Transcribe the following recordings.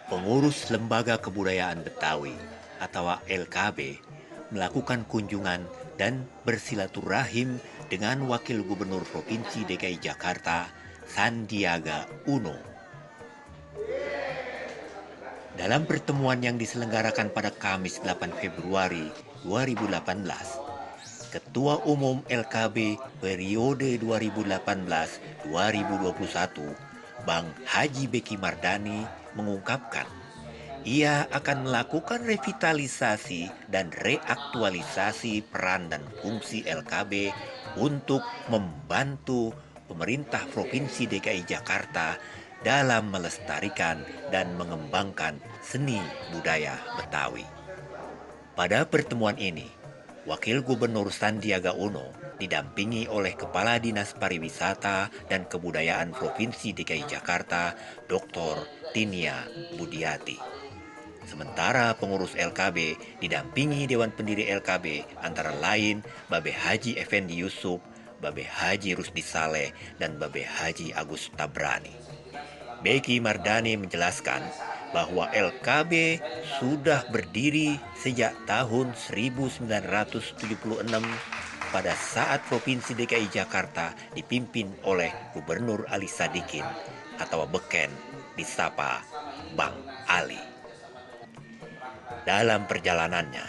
Pengurus Lembaga Kebudayaan Betawi atau LKB melakukan kunjungan dan bersilaturahim dengan Wakil Gubernur Provinsi DKI Jakarta, Sandiaga Uno. Dalam pertemuan yang diselenggarakan pada Kamis 8 Februari 2018, Ketua Umum LKB periode 2018-2021, Bang Haji Beki Mardani mengungkapkan ia akan melakukan revitalisasi dan reaktualisasi peran dan fungsi LKB untuk membantu pemerintah Provinsi DKI Jakarta dalam melestarikan dan mengembangkan seni budaya Betawi. Pada pertemuan ini, Wakil Gubernur Sandiaga Uno didampingi oleh Kepala Dinas Pariwisata dan Kebudayaan Provinsi DKI Jakarta, Dr. Tinia Budiati. Sementara pengurus LKB didampingi Dewan Pendiri LKB antara lain Babe Haji Effendi Yusuf, Babe Haji Rusdi Saleh, dan Babe Haji Agus Tabrani. Beki Mardani menjelaskan bahwa LKB sudah berdiri sejak tahun 1976 pada saat Provinsi DKI Jakarta dipimpin oleh Gubernur Ali Sadikin atau Beken disapa Bang Ali. Dalam perjalanannya,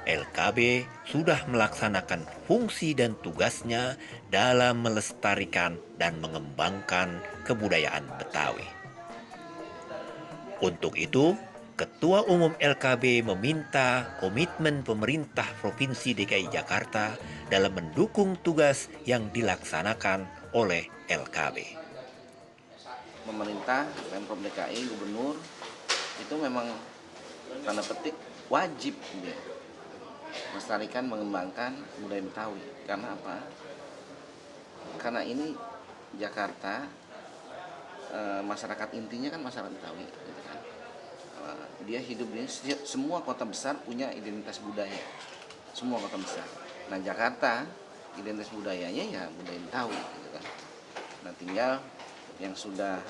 LKB sudah melaksanakan fungsi dan tugasnya dalam melestarikan dan mengembangkan kebudayaan Betawi. Untuk itu, Ketua Umum LKB meminta komitmen pemerintah Provinsi DKI Jakarta dalam mendukung tugas yang dilaksanakan oleh LKB. Pemerintah, Pemprov DKI, Gubernur itu memang tanda petik wajib melestarikan, mengembangkan budaya Betawi. Karena apa? Karena ini Jakarta, masyarakat intinya kan masyarakat Betawi, gitu kan. Dia hidup di semua kota besar punya identitas budaya, semua kota besar. Nah Jakarta identitas budayanya ya budaya Betawi, gitu kan. Nah tinggal yang sudah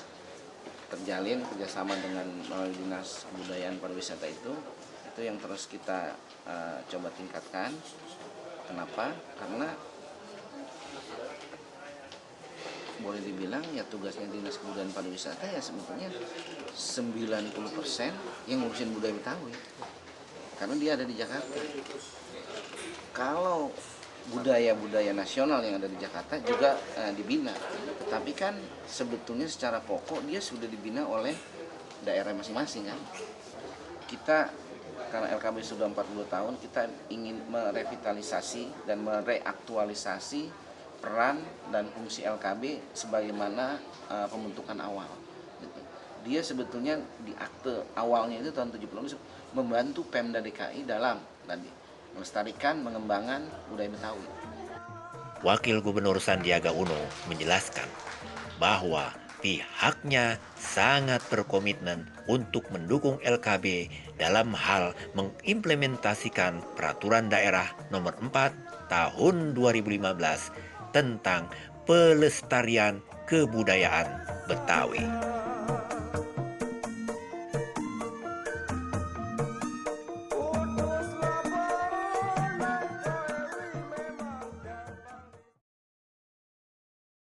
terjalin kerjasama dengan melalui Dinas Kebudayaan Pariwisata itu yang terus kita coba tingkatkan. Kenapa? Karena boleh dibilang ya tugasnya Dinas Kebudayaan Pariwisata ya sebetulnya 90% yang ngurusin budaya Betawi, karena dia ada di Jakarta. Kalau budaya-budaya nasional yang ada di Jakarta juga dibina, tapi kan sebetulnya secara pokok dia sudah dibina oleh daerah masing-masing kan. Kita karena LKB sudah 40 tahun, kita ingin merevitalisasi dan mereaktualisasi peran dan fungsi LKB sebagaimana pembentukan awal. Dia sebetulnya di akte awalnya itu tahun 70 membantu Pemda DKI dalam tadi melestarikan, mengembangkan budaya Betawi. Wakil Gubernur Sandiaga Uno menjelaskan bahwa pihaknya sangat berkomitmen untuk mendukung LKB dalam hal mengimplementasikan Peraturan Daerah Nomor 4 Tahun 2015 tentang pelestarian kebudayaan Betawi.